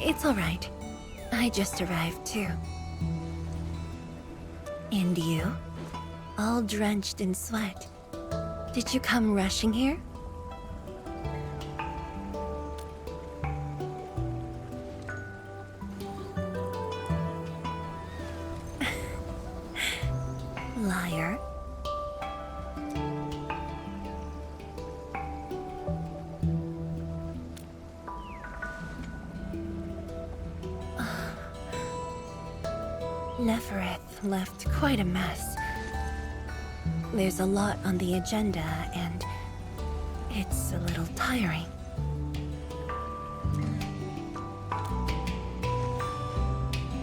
It's alright. I just arrived too. And you? All drenched in sweat. Did you come rushing here? Liar. Nefereth left quite a mess. There's a lot on the agenda, and it's a little tiring.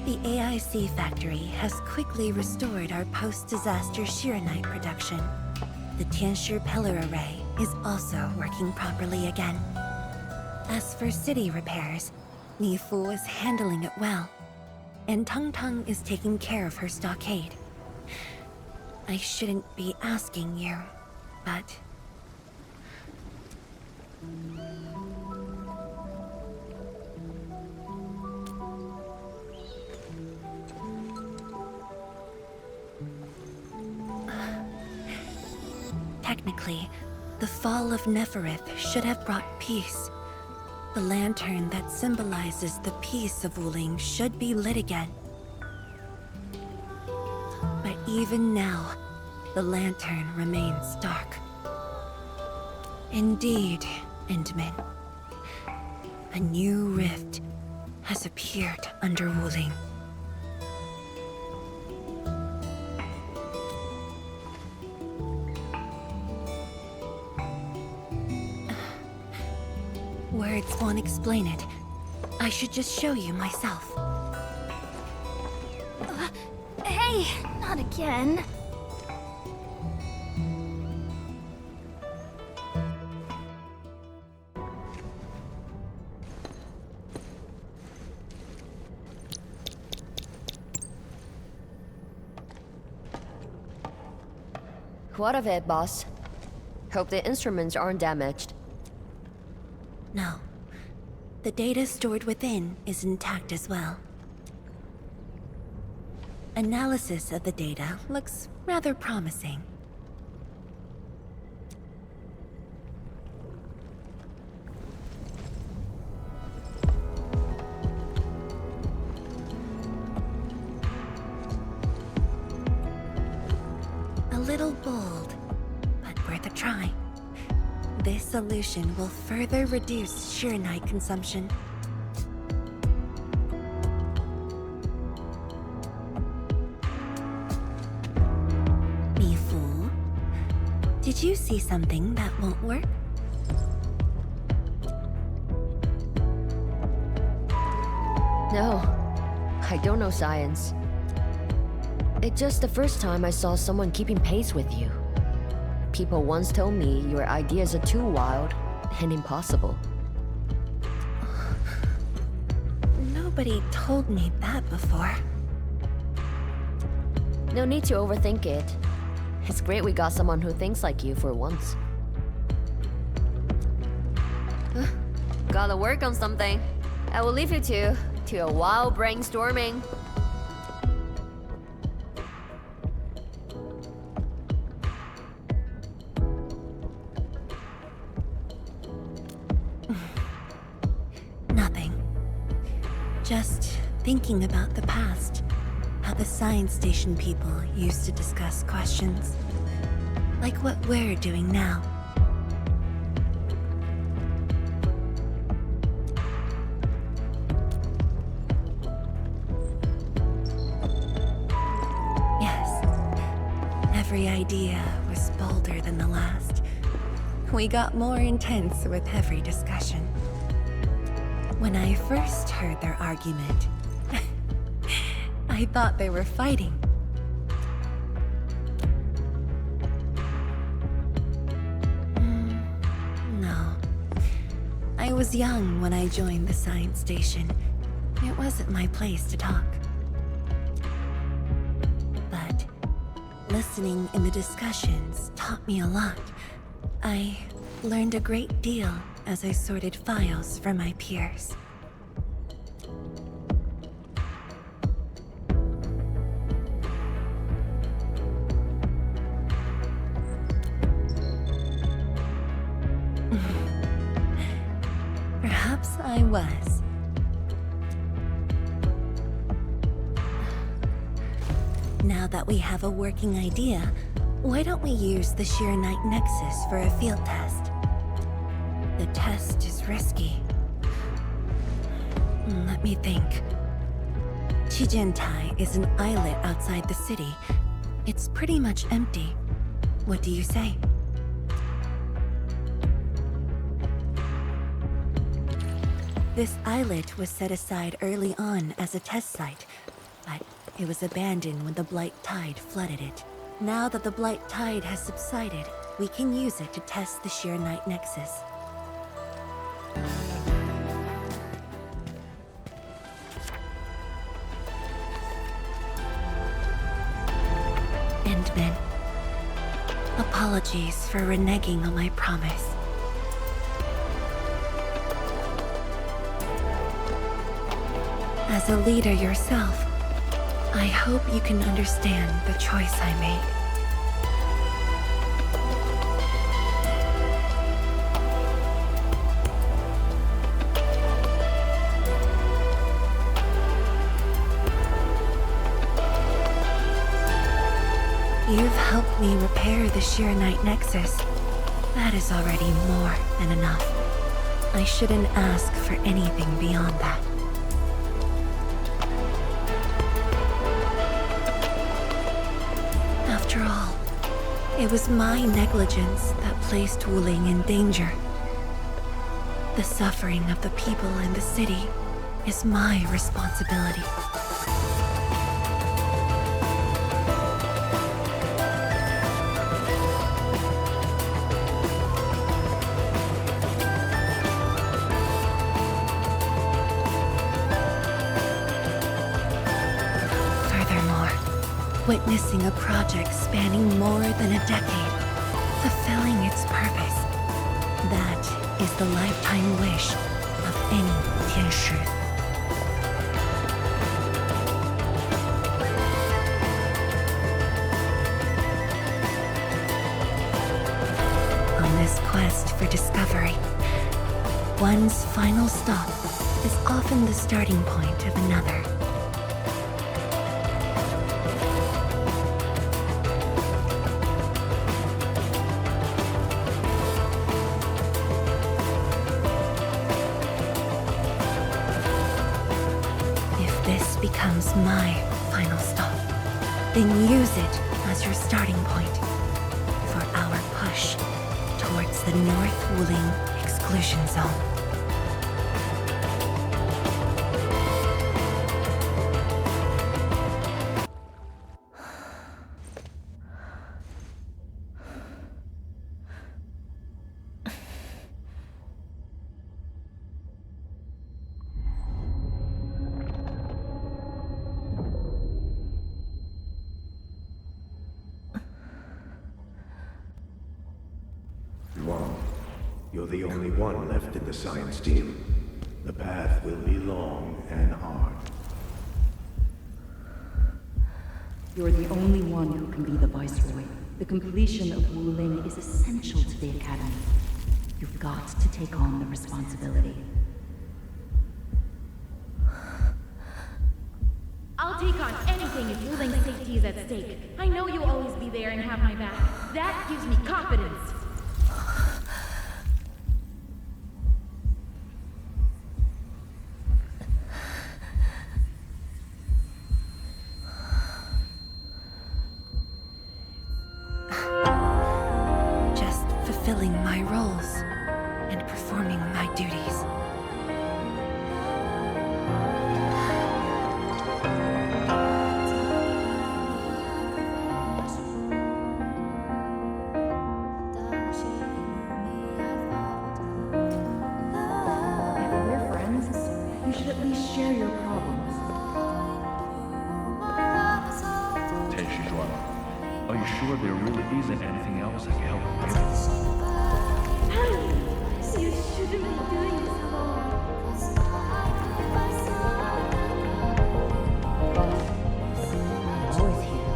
The AIC factory has quickly restored our post-disaster Shiranite production. The Tianshi pillar array is also working properly again. As for city repairs, Nifu is handling it well, and Tung Tung is taking care of her stockade. I shouldn't be asking you, but... Technically, the fall of Nefereth should have brought peace. The lantern that symbolizes the peace of Wuling should be lit again. But even now, the lantern remains dark. Indeed, Endmin. A new rift has appeared under Wuling. Words won't explain it. I should just show you myself. Hey, not again. What of it, boss? Hope the instruments aren't damaged. No. The data stored within is intact as well. Analysis of the data looks rather promising. A little bold, but worth a try. This solution will further reduce Shiranite consumption. Mifu, did you see something that won't work? No, I don't know science. It's just the first time I saw someone keeping pace with you. People once told me your ideas are too wild and impossible. Nobody told me that before. No need to overthink it. It's great we got someone who thinks like you for once. Gotta work on something. I will leave you to a wild brainstorming. Nothing. Just thinking about the past. How the science station people used to discuss questions. Like what we're doing now. Yes. Every idea was bolder than the last. We got more intense with every discussion. When I first heard their argument, I thought they were fighting. No. I was young when I joined the science station. It wasn't my place to talk. But listening in the discussions taught me a lot. I learned a great deal as I sorted files for my peers. I was. Now that we have a working idea, why don't we use the Shirenite Nexus for a field test? The test is risky. Let me think. Chijentai is an islet outside the city. It's pretty much empty. What do you say? This islet was set aside early on as a test site, but it was abandoned when the Blight Tide flooded it. Now that the Blight Tide has subsided, we can use it to test the Shirenite Nexus. Endmin, apologies for reneging on my promise. As a leader yourself, I hope you can understand the choice I made. You've helped me repair the Shirenite Nexus. That is already more than enough. I shouldn't ask for anything beyond that. After all, it was my negligence that placed Wuling in danger. The suffering of the people in the city is my responsibility. Witnessing a project spanning more than a decade, fulfilling its purpose. That is the lifetime wish of any Tianshi. On this quest for discovery, one's final stop is often the starting point of another. Becomes my final stop. Then use it as your starting point for our push towards the North Wuling Exclusion Zone. Zhuang, you're the only one left in the science team. The path will be long and hard. You're the only one who can be the Viceroy. The completion of Wuling is essential to the Academy. You've got to take on the responsibility. I'll take on anything if Wuling's safety is at stake. I know you'll always be there and have my back. That gives me confidence. Just fulfilling my roles and performing my duties. You should at least share your problems. Tenshi Zhuang, are you sure there really isn't anything else I can help with? You shouldn't be doing this alone. Always here.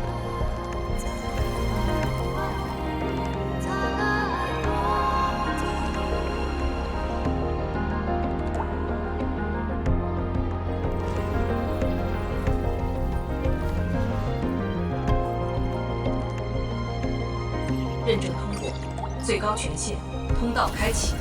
认证通过，最高权限，通道开启。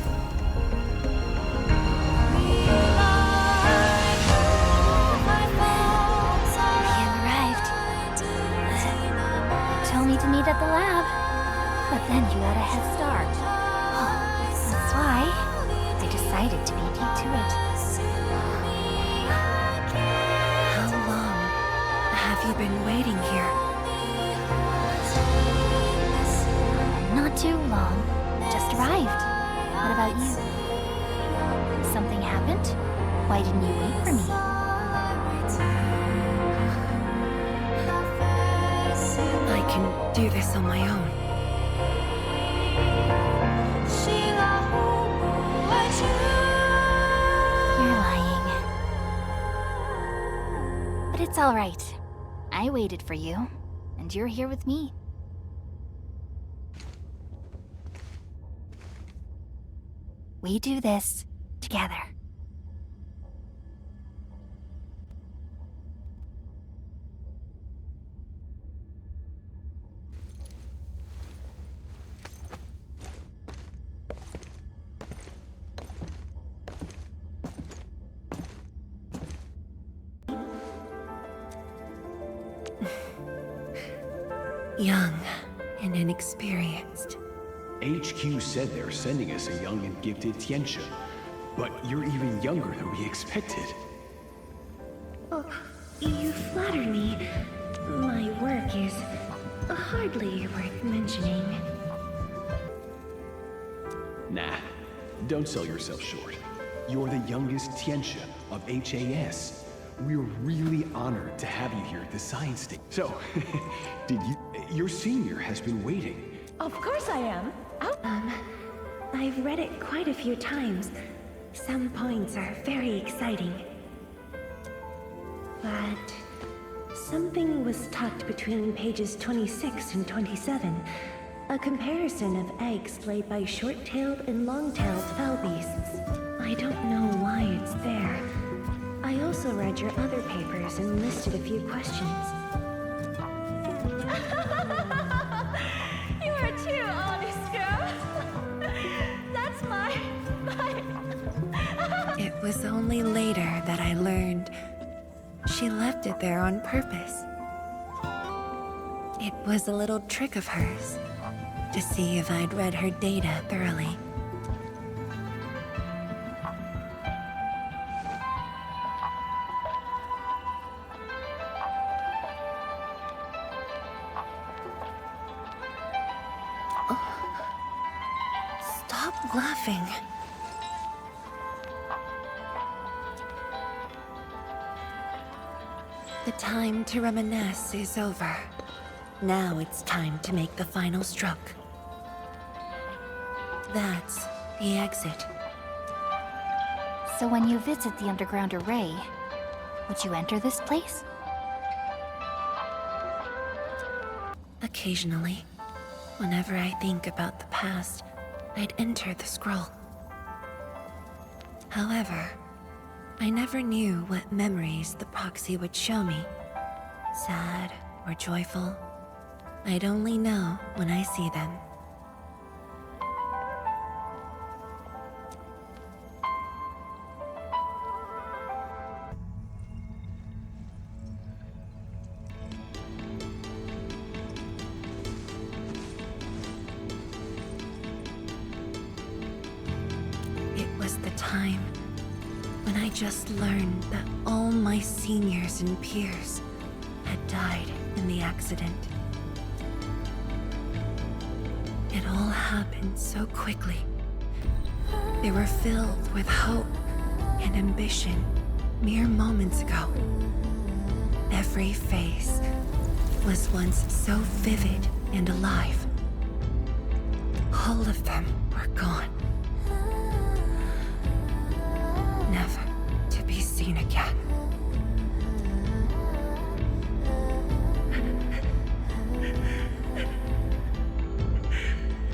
Told me to meet at the lab, but then you had a head start. Oh, that's why I decided to beat you to it. How long have you been waiting here? Not too long. Just arrived. What about you? Something happened? Why didn't you wait for me? I can do this on my own. You're lying. But it's all right. I waited for you, and you're here with me. We do this together. Young and inexperienced. HQ said they're sending us a young and gifted Tianxia, but you're even younger than we expected. Oh, you flatter me. My work is hardly worth mentioning. Nah, don't sell yourself short. You're the youngest Tianxia of HAS. We're really honored to have you here at the science station. So, your senior has been waiting. Of course I am. I've read it quite a few times. Some points are very exciting. But something was tucked between pages 26 and 27. A comparison of eggs laid by short-tailed and long-tailed fowl beasts. I don't know why it's there. I also read your other papers and listed a few questions. You are too honest, girl. That's my... It was only later that I learned she left it there on purpose. It was a little trick of hers to see if I'd read her data thoroughly. Stop laughing. The time to reminisce is over. Now it's time to make the final stroke. That's the exit. So when you visit the underground array, would you enter this place? Occasionally, whenever I think about the past, I'd enter the scroll. However, I never knew what memories the proxy would show me. Sad or joyful. I'd only know when I see them. It was the time when I just learned that all my seniors and peers had died in the accident. It all happened so quickly. They were filled with hope and ambition mere moments ago. Every face was once so vivid and alive. All of them were gone. Never to be seen again.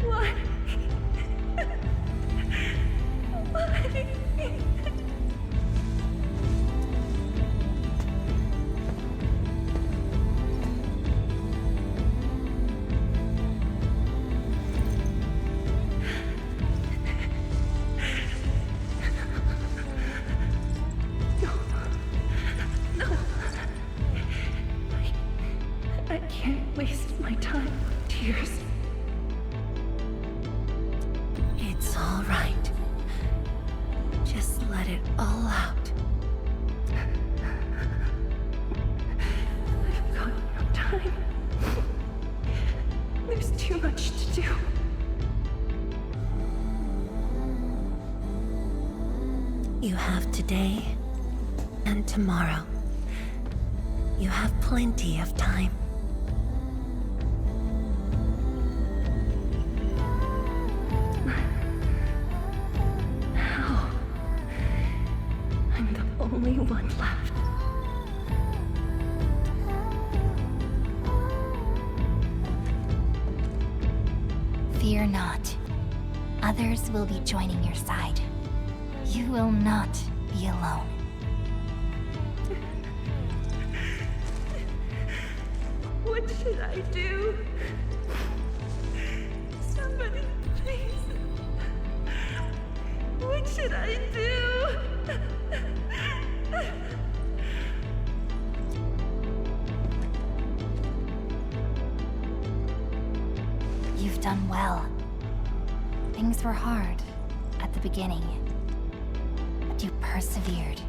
Why? waste my time with tears. It's all right. Just let it all out. I've got no time. There's too much to do. You have today and tomorrow. You have plenty of time. How? I'm the only one left. Fear not. Others will be joining your side. You will not be alone. What should I do? Somebody, please. What should I do? You've done well. Things were hard at the beginning, but you persevered.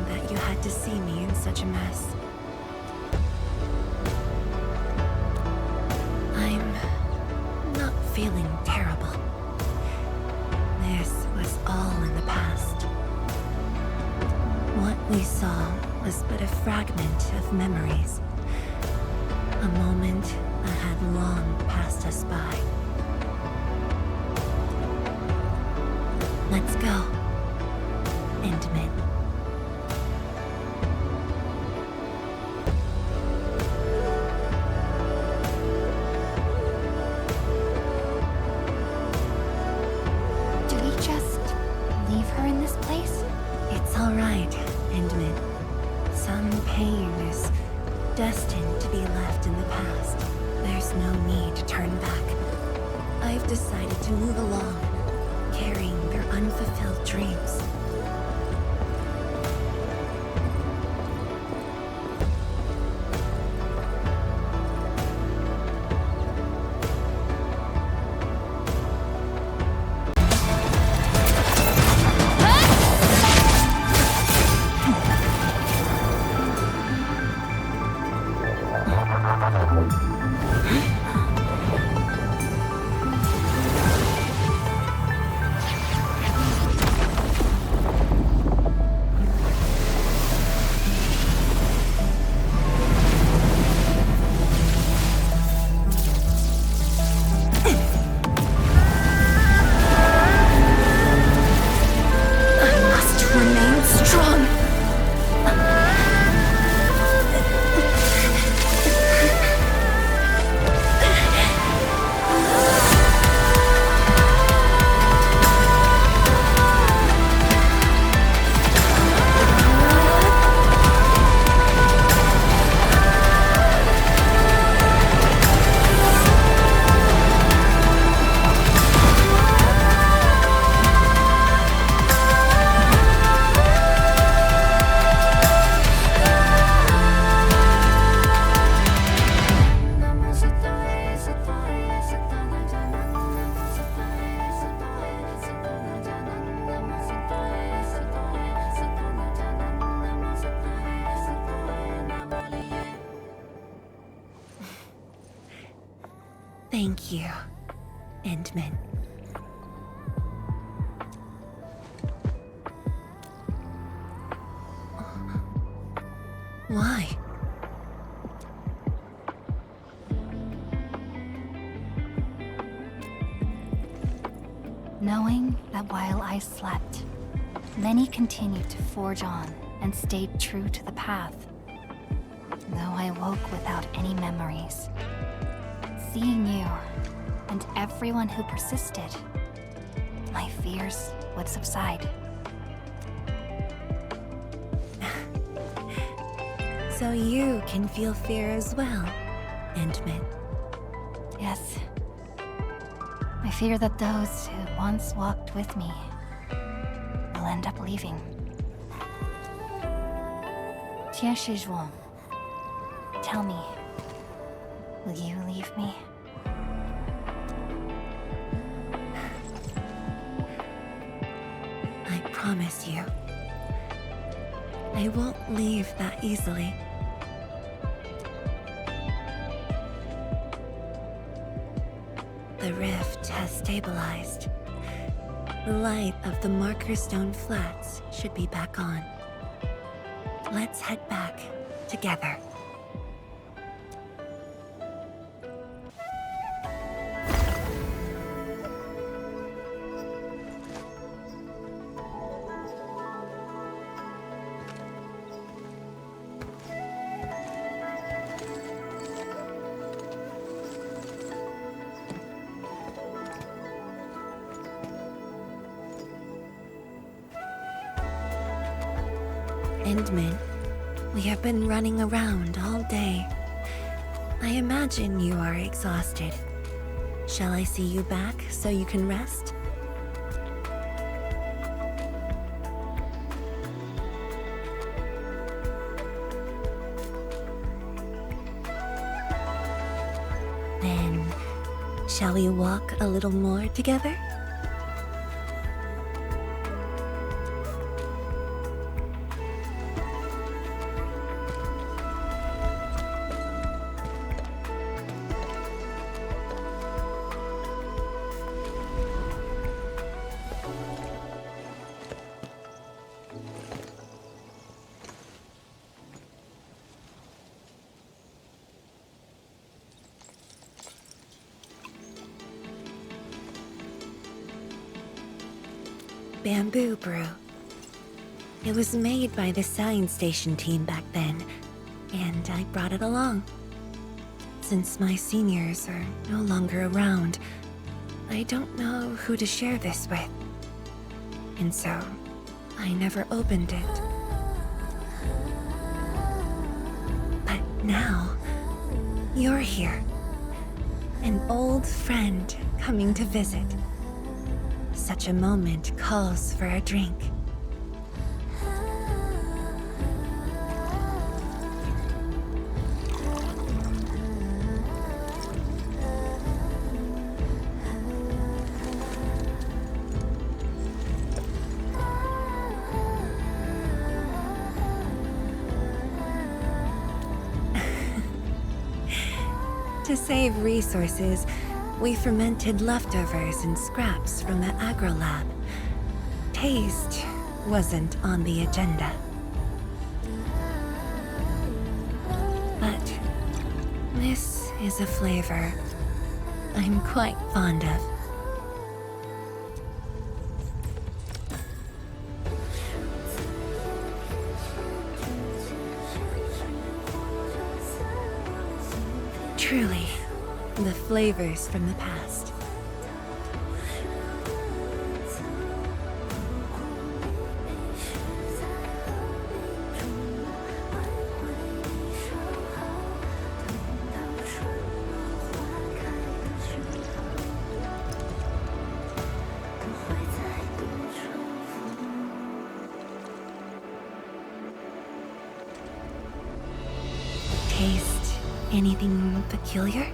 That you had to see me in such a mess. I'm not feeling terrible. This was all in the past. What we saw was but a fragment of memories. A moment that had long passed us by. Let's go, Endmin. Destined to be left in the past. There's no need to turn back. I've decided to move along, carrying their unfulfilled dreams. Thank you, Endmin. Why? Knowing that while I slept, many continued to forge on and stayed true to the path. Though I woke without any memories, seeing you and everyone who persisted, my fears would subside. So you can feel fear as well, Endmin. Yes. I fear that those who once walked with me will end up leaving. Zhuang, tell me, will you leave me? I promise you. I won't leave that easily. The rift has stabilized. The light of the Marker Stone Flats should be back on. Let's head back together. Endmin, we have been running around all day. I imagine you are exhausted. Shall I see you back so you can rest? Then, shall we walk a little more together? Bamboo brew. It was made by the science station team back then, and I brought it along. Since my seniors are no longer around, I don't know who to share this with. And so, I never opened it. But now, you're here. An old friend coming to visit. Such a moment calls for a drink. To save resources, we fermented leftovers and scraps from the agro lab. Taste wasn't on the agenda. But this is a flavor I'm quite fond of. Truly, the flavors from the past. Taste anything peculiar?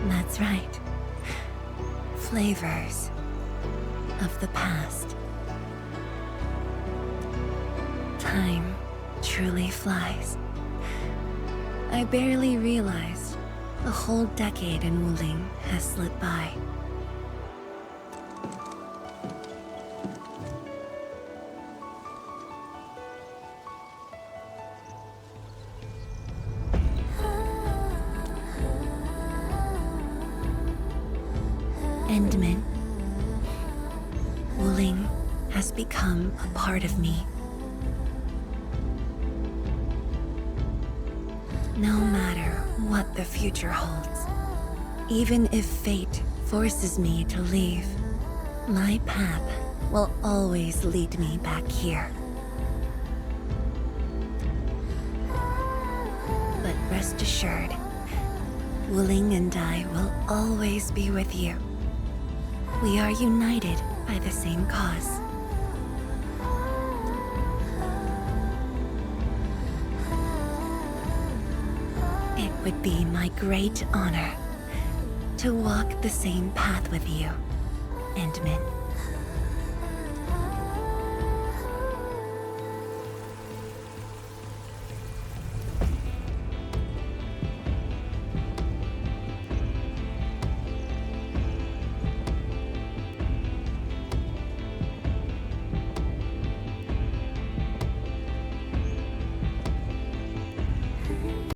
That's right. Flavors of the past. Time truly flies. I barely realized a whole decade in Wuling has slipped by. Endmin. Wuling has become a part of me. No matter what the future holds, even if fate forces me to leave, my path will always lead me back here. But rest assured, Wuling and I will always be with you. We are united by the same cause. It would be my great honor to walk the same path with you, Endmin.